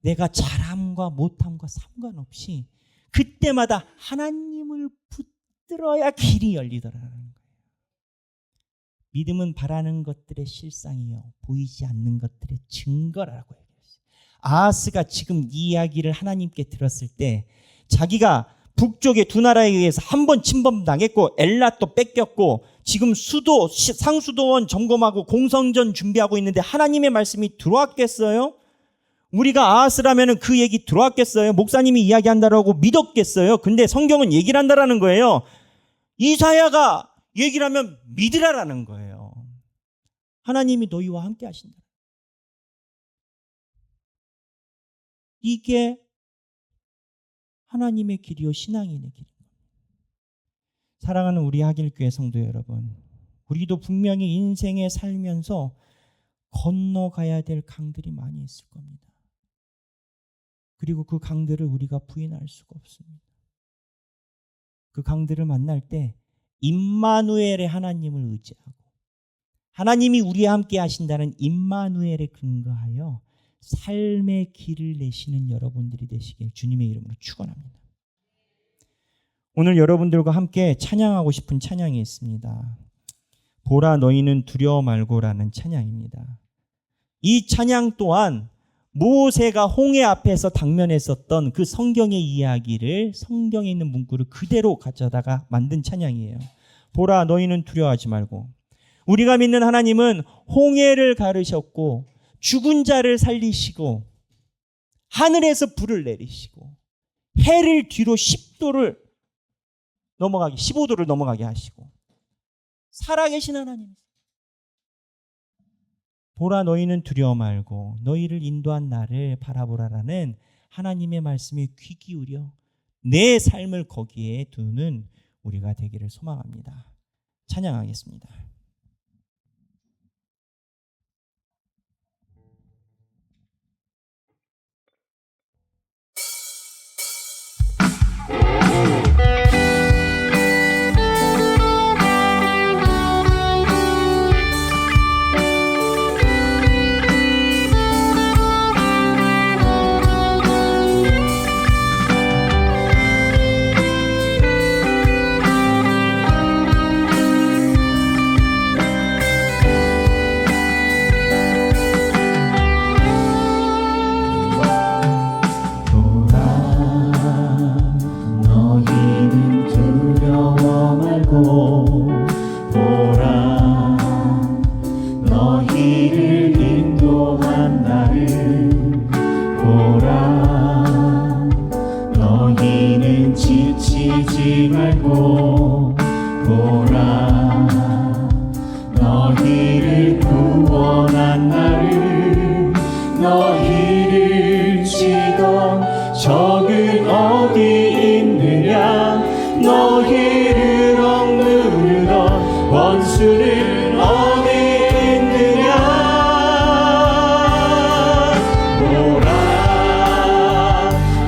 내가 잘함과 못함과 상관없이 그때마다 하나님을 붙들어야 길이 열리더라는 거예요. 믿음은 바라는 것들의 실상이요, 보이지 않는 것들의 증거라고 얘기했어요. 아하스가 지금 이 이야기를 하나님께 들었을 때 자기가 북쪽의 두 나라에 의해서 한 번 침범당했고 엘랏도 뺏겼고 지금 수도, 상수도원 점검하고 공성전 준비하고 있는데 하나님의 말씀이 들어왔겠어요? 우리가 아하스라면 그 얘기 들어왔겠어요? 목사님이 이야기한다라고 믿었겠어요? 근데 성경은 얘기를 한다라는 거예요. 이사야가 얘기를 하면 믿으라라는 거예요. 하나님이 너희와 함께 하신다. 이게 하나님의 길이요, 신앙인의 길입니다. 사랑하는 우리 하길교회 성도 여러분, 우리도 분명히 인생에 살면서 건너가야 될 강들이 많이 있을 겁니다. 그리고 그 강들을 우리가 부인할 수가 없습니다. 그 강들을 만날 때 임마누엘의 하나님을 의지하고 하나님이 우리와 함께 하신다는 임마누엘에 근거하여 삶의 길을 내시는 여러분들이 되시길 주님의 이름으로 축원합니다. 오늘 여러분들과 함께 찬양하고 싶은 찬양이 있습니다. 보라 너희는 두려워 말고라는 찬양입니다. 이 찬양 또한 모세가 홍해 앞에서 당면했었던 그 성경의 이야기를, 성경에 있는 문구를 그대로 가져다가 만든 찬양이에요. 보라 너희는 두려워하지 말고. 우리가 믿는 하나님은 홍해를 가르셨고 죽은 자를 살리시고 하늘에서 불을 내리시고 해를 뒤로 10도를 넘어가게, 15도를 넘어가게 하시고 살아계신 하나님. 보라 너희는 두려워 말고 너희를 인도한 나를 바라보라라는 하나님의 말씀에 귀 기울여 내 삶을 거기에 두는 우리가 되기를 소망합니다. 찬양하겠습니다. 말고 보라 너희를 구원한 나를 너희를 치던 적은 어디 있느냐 너희를 억누르던 원수는 어디 있느냐 보라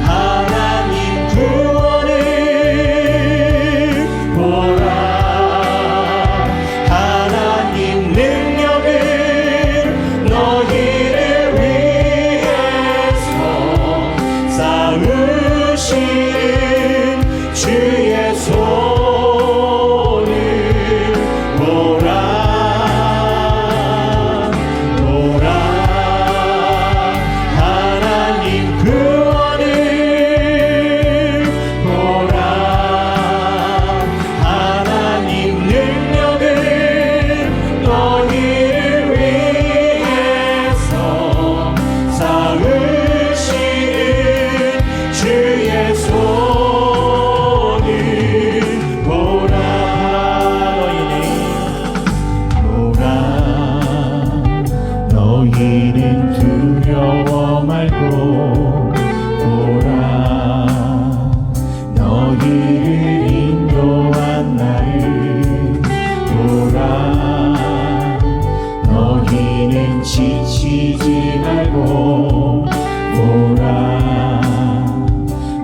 하나님 구원을 보라 하나님 능력을 너희를 위해서 쌓으신 주의 손을 보라 보라 하나님 구원을 보라 하나님 능력을 너희를 위해서 쌓으시는 주의 손을 보라 너희는 두려워 말고 보라 너희를 인도한 나를 보라 너희는 지치지 말고 보라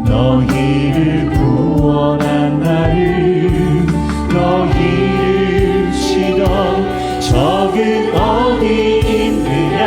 너희를 구원한 나를 너희를 치던 적은 어디 있느냐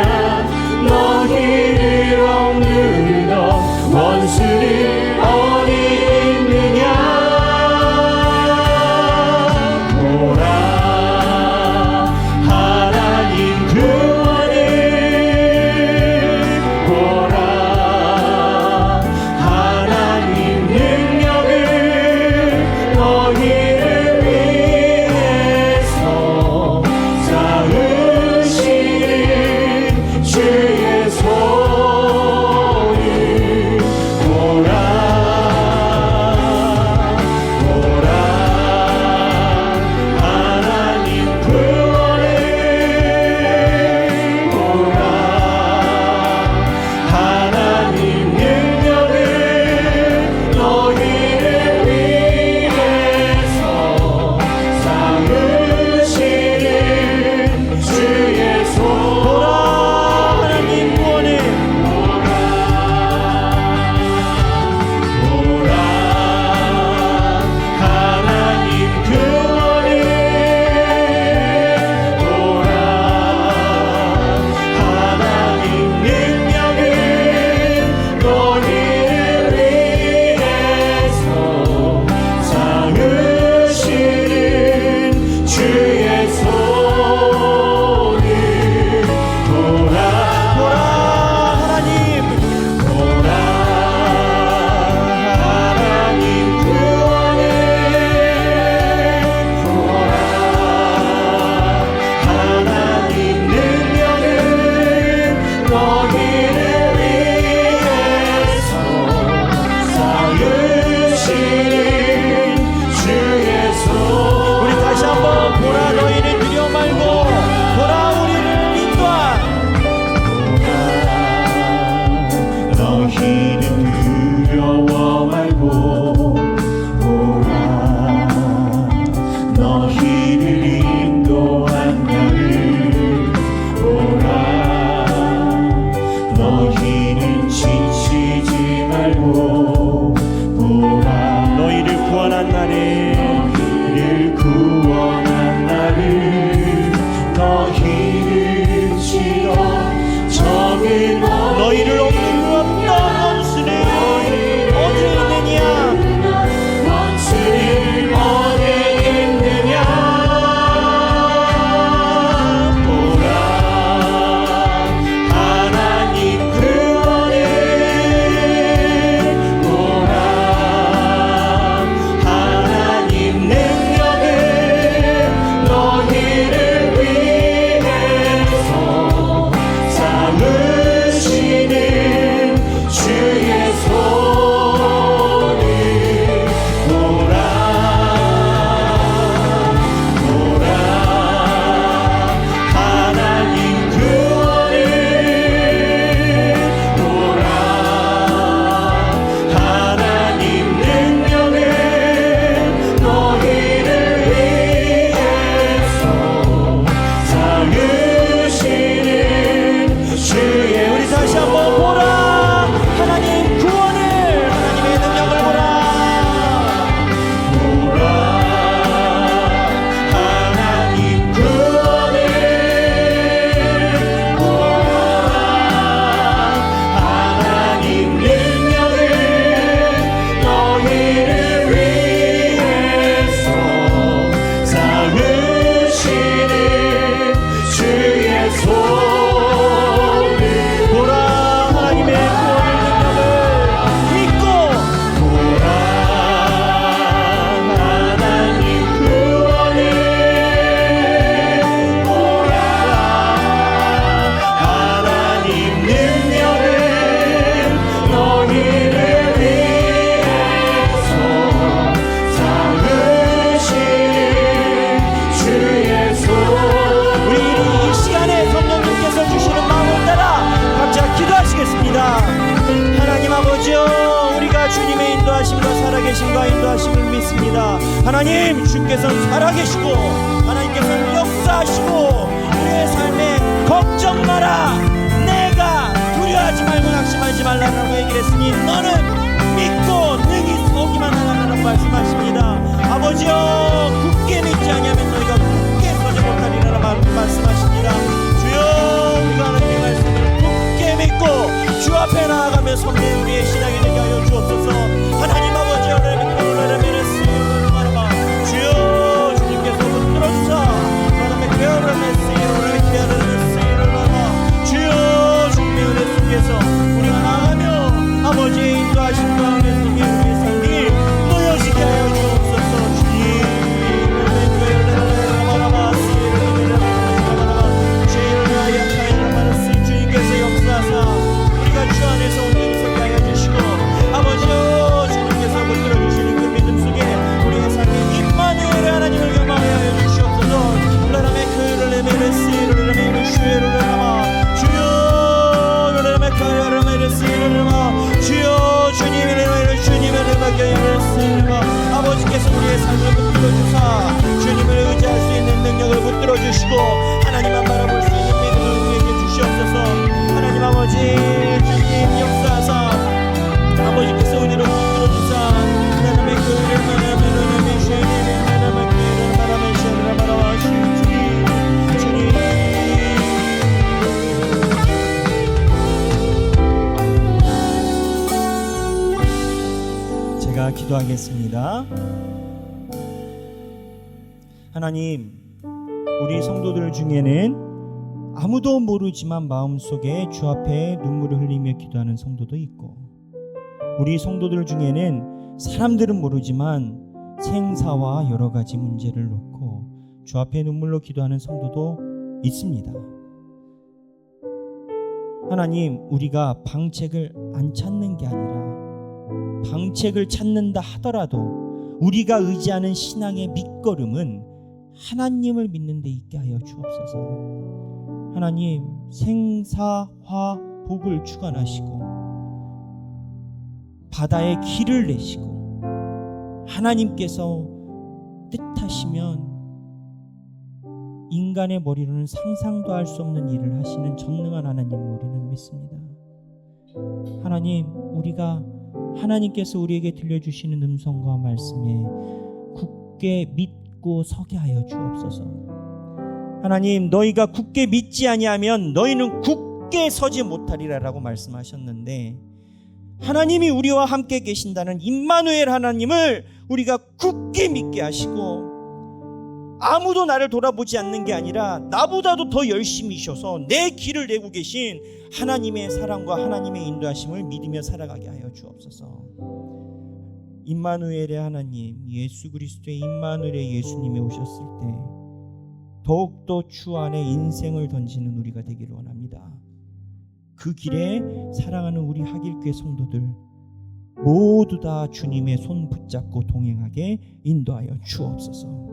은혜와 인도하심을 믿습니다. 하나님, 주께서는 살아계시고 하나님께서는 역사하시고 우리의 삶에 걱정 마라, 내가 두려워하지 말고 낙심하지 말라라고 얘기를 했으니 너는 믿고 능히 서기만 하라라고 말씀하십니다. 아버지여, 굳게 믿지 아니하면 너희가 굳게 서지 못하리라 말씀하십니다. 주여, 우리가 하나님의 말씀을 굳게 믿고 주 앞에 나아가며 섬기는 우리의 신앙이 되게 하여 주옵소서. 하나님 아버지, 주여, 주님께서 붙들어주사 주여, 주님의 은혜 속에서 우리가 나아가며 아버지의 인도하심과 은혜 속에 우리의 삶이 놓여지게 하여 주옵소서. 주님께서 역사하사 우리가 주 안에서 온전히 서게 하여 주시고, 아버지여, 주님께서 붙들어주시는 그 믿음 속에 우리의 삶이 임마누엘의 하나님을 경험하게 하여 주시옵소서. 주여, 아버지께서 우리의 삶을 붙들어주사 주님을 의지할 수 있는 능력을 붙들어주시고 하나님만 바라볼 수 있는 믿음을 우리에게 주시옵소서. 하나님 아버지, 주님 역사하사 아버지께서 은혜로 붙들어주사 하나님의 그 은혜를 바라며 주님의 하나님의 그 은혜를 바라며 주님을 바라봐 제가 기도하겠습니다. 하나님, 우리 성도들 중에는 아무도 모르지만 마음속에 주 앞에 눈물을 흘리며 기도하는 성도도 있고, 우리 성도들 중에는 사람들은 모르지만 생사와 여러 가지 문제를 놓고 주 앞에 눈물로 기도하는 성도도 있습니다. 하나님, 우리가 방책을 안 찾는 게 아니라 방책을 찾는다 하더라도 우리가 의지하는 신앙의 밑거름은 하나님을 믿는 데 있게 하여 주옵소서. 하나님, 생사화 복을 주관하시고 바다에 길을 내시고 하나님께서 뜻하시면 인간의 머리로는 상상도 할 수 없는 일을 하시는 전능한 하나님을 우리는 믿습니다. 하나님, 우리가 하나님께서 우리에게 들려주시는 음성과 말씀에 굳게 믿고 서게 하여 주옵소서. 하나님, 너희가 굳게 믿지 아니하면 너희는 굳게 서지 못하리라라고 말씀하셨는데, 하나님이 우리와 함께 계신다는 임마누엘 하나님을 우리가 굳게 믿게 하시고, 아무도 나를 돌아보지 않는 게 아니라 나보다도 더 열심히셔서 내 길을 내고 계신 하나님의 사랑과 하나님의 인도하심을 믿으며 살아가게 하여 주옵소서. 임마누엘의 하나님, 예수 그리스도의 임마누엘의 예수님이 오셨을 때 더욱더 주 안에 인생을 던지는 우리가 되기를 원합니다. 그 길에 사랑하는 우리 하길교회 성도들 모두 다 주님의 손 붙잡고 동행하게 인도하여 주옵소서.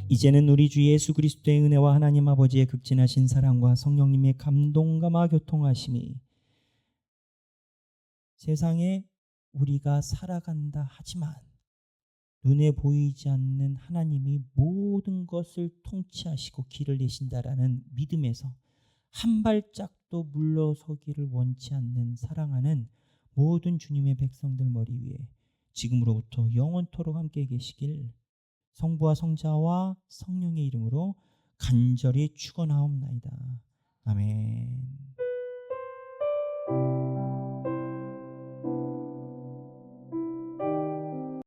이제는 우리 주 예수 그리스도의 은혜와 하나님 아버지의 극진하신 사랑과 성령님의 감동감화 교통하심이 세상에 우리가 살아간다 하지만 눈에 보이지 않는 하나님이 모든 것을 통치하시고 길을 내신다라는 믿음에서 한 발짝도 물러서기를 원치 않는 사랑하는 모든 주님의 백성들 머리 위에 지금으로부터 영원토록 함께 계시길 성부와 성자와 성령의 이름으로 간절히 축원하옵나이다. 아멘.